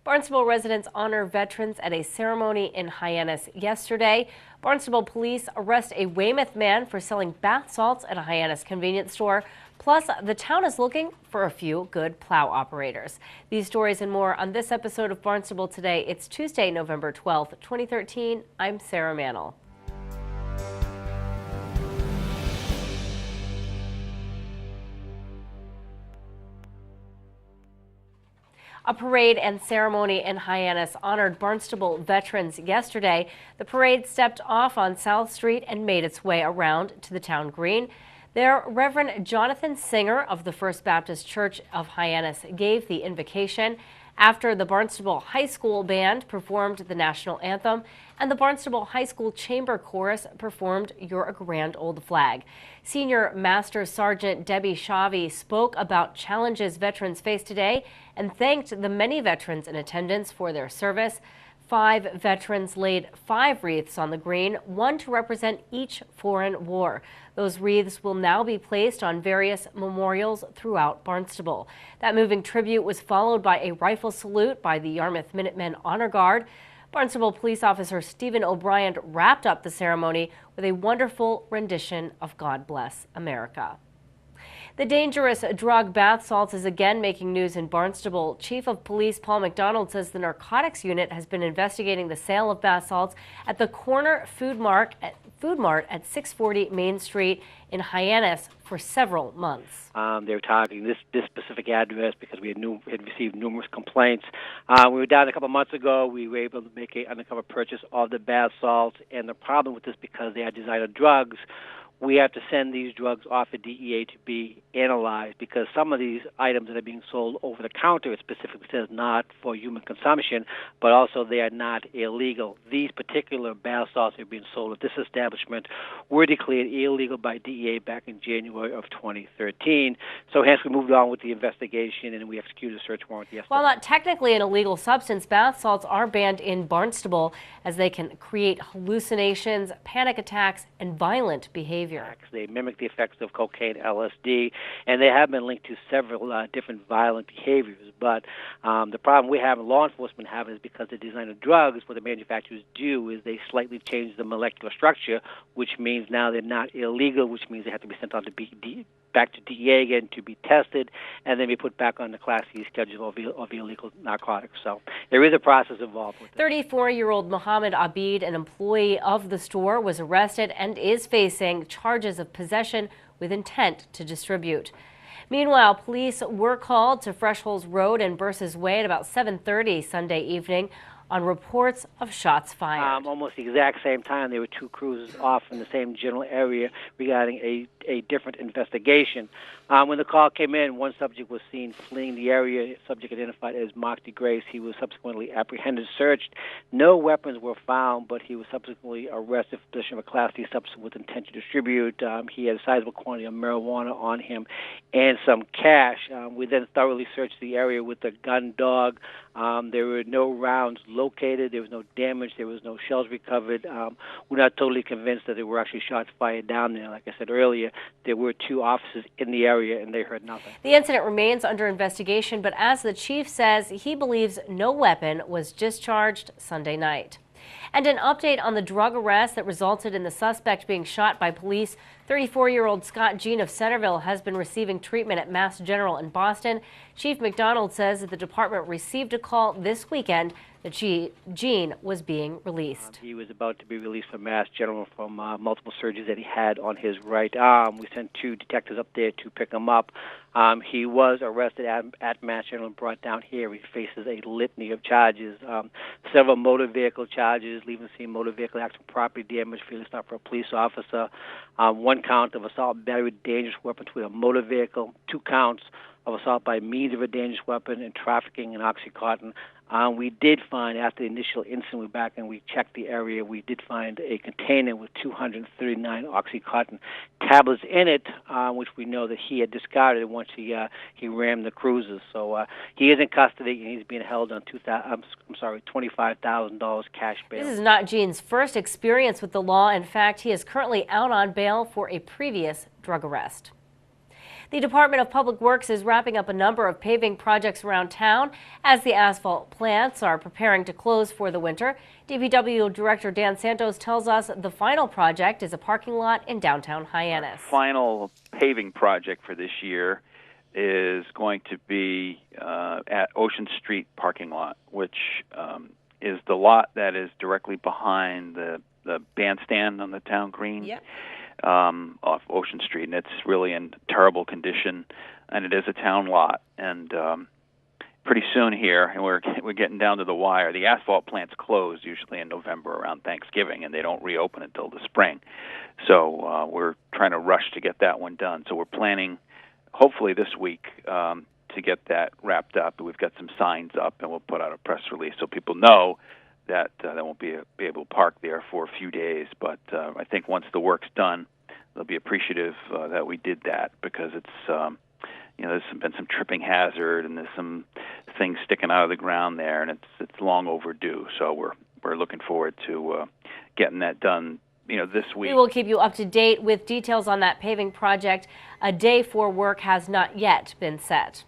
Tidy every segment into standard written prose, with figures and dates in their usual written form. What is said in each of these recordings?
Barnstable residents honor veterans at a ceremony in Hyannis yesterday. Barnstable police arrest a Weymouth man for selling bath salts at a Hyannis convenience store. Plus, the town is looking for a few good plow operators. These stories and more on this episode of Barnstable Today. It's Tuesday, November 12th, 2013. I'm Sarah Mannel. A parade and ceremony in Hyannis honored Barnstable veterans yesterday. The parade stepped off on South Street and made its way around to the town green. There, Reverend Jonathan Singer of the First Baptist Church of Hyannis gave the invocation after the Barnstable High School Band performed the national anthem and the Barnstable High School Chamber Chorus performed You're a Grand Old Flag. Senior Master Sergeant Debbie Shavi spoke about challenges veterans face today and thanked the many veterans in attendance for their service. 5 veterans laid 5 wreaths on the green, one to represent each foreign war. Those wreaths will now be placed on various memorials throughout Barnstable. That moving tribute was followed by a rifle salute by the Yarmouth Minutemen Honor Guard. Barnstable police officer Stephen O'Brien wrapped up the ceremony with a wonderful rendition of God Bless America. The dangerous drug bath salts is again making news in Barnstable. Chief of Police Paul McDonald says the narcotics unit has been investigating the sale of bath salts at the corner Food Mart at 640 Main Street in Hyannis for several months. They were targeting this specific address because we had received numerous complaints. We were down a couple months ago. We were able to make an undercover purchase of the bath salts, and the problem with this, because they are designer drugs, we have to send these drugs off at DEA to be analyzed, because some of these items that are being sold over the counter, it specifically says not for human consumption, but also they are not illegal. These particular bath salts that are being sold at this establishment were declared illegal by DEA back in January of 2013. So hence we moved on with the investigation and we executed a search warrant yesterday. While not technically an illegal substance, bath salts are banned in Barnstable as they can create hallucinations, panic attacks, and violent behavior. They mimic the effects of cocaine, LSD, and they have been linked to several different violent behaviors. But the problem we have, law enforcement have, is because the designer drugs, what the manufacturers do is they slightly change the molecular structure, which means now they're not illegal, which means they have to be sent on to back to DEA again to be tested, and then be put back on the Class C schedule of illegal narcotics. So there is a process involved with it. 34-year-old Mohammed Abid, an employee of the store, was arrested and is facing charges of possession with intent to distribute. Meanwhile, police were called to Fresh Holes Road and Burses Way at about 7:30 Sunday evening on reports of shots fired. Almost the exact same time, there were 2 cruisers off in the same general area regarding a different investigation. When the call came in, one subject was seen fleeing the area, subject identified as Mark DeGrace. He was subsequently apprehended, searched. No weapons were found, but he was subsequently arrested for possession of a Class D substance with intent to distribute. He had a sizable quantity of marijuana on him and some cash. We then thoroughly searched the area with a gun dog. There were no rounds located. There was no damage. There was no shells recovered. We're not totally convinced that there were actually shots fired down there. Like I said earlier, there were 2 officers in the area, and they heard nothing. The incident remains under investigation, but as the chief says, he believes no weapon was discharged Sunday night. And an update on the drug arrest that resulted in the suspect being shot by police. 34-year-old Scott Jean of Centerville has been receiving treatment at Mass General in Boston. Chief McDonald says that the department received a call this weekend that Jean was being released. He was about to be released from Mass General from multiple surgeries that he had on his right arm. We sent 2 detectives up there to pick him up. He was arrested at Mass General and brought down here. He faces a litany of charges, several motor vehicle charges, leaving the scene, motor vehicle accident, property damage, failing stop for a police officer, 1 count of assault battery with dangerous weapon to a motor vehicle, 2 counts of assault by means of a dangerous weapon, and trafficking in Oxycontin. We did find, after the initial incident, we back and we checked the area, we did find a container with 239 Oxycontin tablets in it, which we know that he had discarded once he rammed the cruisers. So he is in custody and he's being held on $25,000 cash bail. This is not Jean's first experience with the law. In fact, he is currently out on bail for a previous drug arrest. The Department of Public Works is wrapping up a number of paving projects around town as the asphalt plants are preparing to close for the winter. DPW Director Dan Santos tells us the final project is a parking lot in downtown Hyannis. Our final paving project for this year is going to be at Ocean Street parking lot, which is the lot that is directly behind the bandstand on the town green. Yep. Off Ocean Street, and it's really in terrible condition, and it is a town lot. And pretty soon here, and we're getting down to the wire. The asphalt plants close usually in November around Thanksgiving, and they don't reopen until the spring. So we're trying to rush to get that one done. So we're planning, hopefully this week, to get that wrapped up. We've got some signs up, and we'll put out a press release so people know that they won't be able to park there for a few days. But I think once the work's done, they'll be appreciative that we did that, because it's there's been some tripping hazard, and there's some things sticking out of the ground there, and it's long overdue. So we're looking forward to getting that done this week. We will keep you up to date with details on that paving project. A day for work has not yet been set.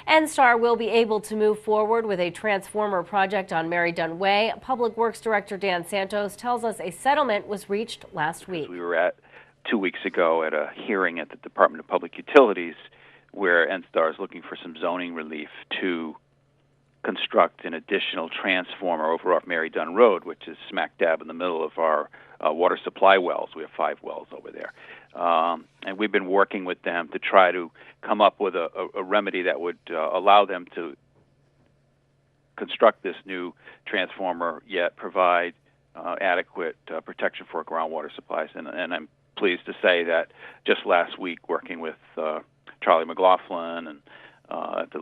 NSTAR will be able to move forward with a transformer project on Mary Dunn Way. Public Works Director Dan Santos tells us a settlement was reached last week. We were at 2 weeks ago at a hearing at the Department of Public Utilities where NSTAR is looking for some zoning relief to construct an additional transformer over off Mary Dunn Road, which is smack dab in the middle of our water supply wells. We have 5 wells over there. And we've been working with them to try to come up with a remedy that would allow them to construct this new transformer, yet provide adequate protection for groundwater supplies. And I'm pleased to say that just last week, working with Charlie McLaughlin and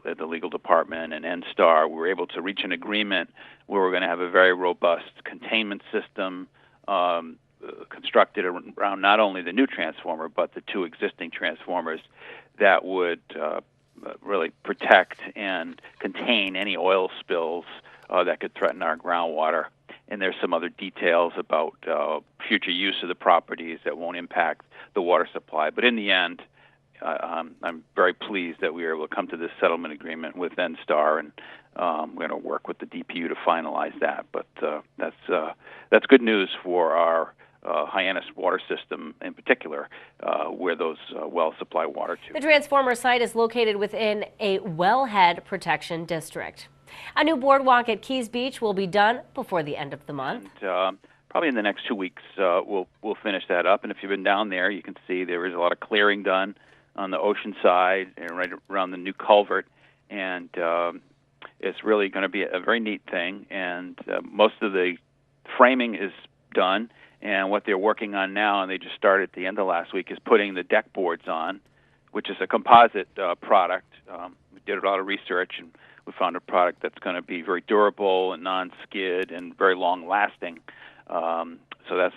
at the legal department and NSTAR, we were able to reach an agreement where we're going to have a very robust containment system constructed around not only the new transformer, but the 2 existing transformers that would really protect and contain any oil spills that could threaten our groundwater. And there's some other details about future use of the properties that won't impact the water supply. But in the end, I'm very pleased that we were able to come to this settlement agreement with NSTAR, and we're going to work with the DPU to finalize that. But that's good news for our Hyannis water system in particular, where those wells supply water to. The transformer site is located within a wellhead protection district. A new boardwalk at Kiis Beach will be done before the end of the month. And, probably in the next 2 weeks, we'll finish that up. And if you've been down there, you can see there is a lot of clearing done on the ocean side and right around the new culvert. And it's really going to be a very neat thing. And most of the framing is done. And what they're working on now, and they just started at the end of last week, is putting the deck boards on, which is a composite product. We did a lot of research, and we found a product that's going to be very durable and non-skid and very long-lasting. So that's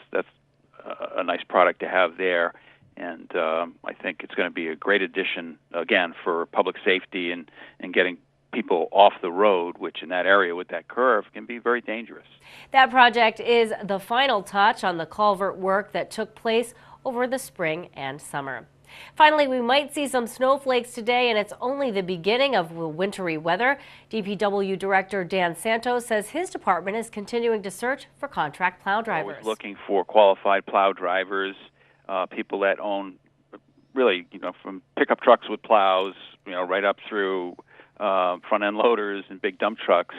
a nice product to have there. And I think it's going to be a great addition, again, for public safety and getting people off the road, which in that area with that curve can be very dangerous. That project is the final touch on the culvert work that took place over the spring and summer. Finally, we might see some snowflakes today, and it's only the beginning of wintry weather. DPW Director Dan Santos says his department is continuing to search for contract plow drivers. Always looking for qualified plow drivers, people that own really, from pickup trucks with plows, right up through front-end loaders and big dump trucks.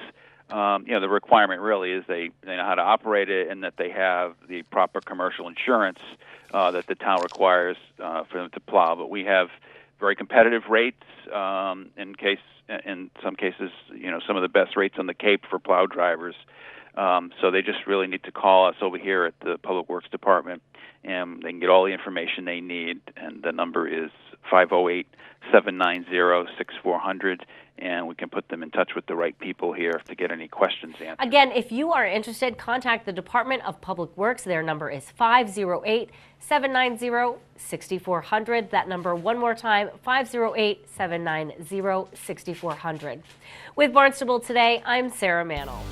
The requirement really is they know how to operate it, and that they have the proper commercial insurance that the town requires for them to plow. But we have very competitive rates, in some cases, some of the best rates on the Cape for plow drivers. So they just really need to call us over here at the Public Works Department, and they can get all the information they need. And the number is 508-790-6400, and we can put them in touch with the right people here to get any questions answered. Again, if you are interested, contact the Department of Public Works. Their number is 508-790-6400. That number one more time, 508-790-6400. With Barnstable Today, I'm Sarah Mantle.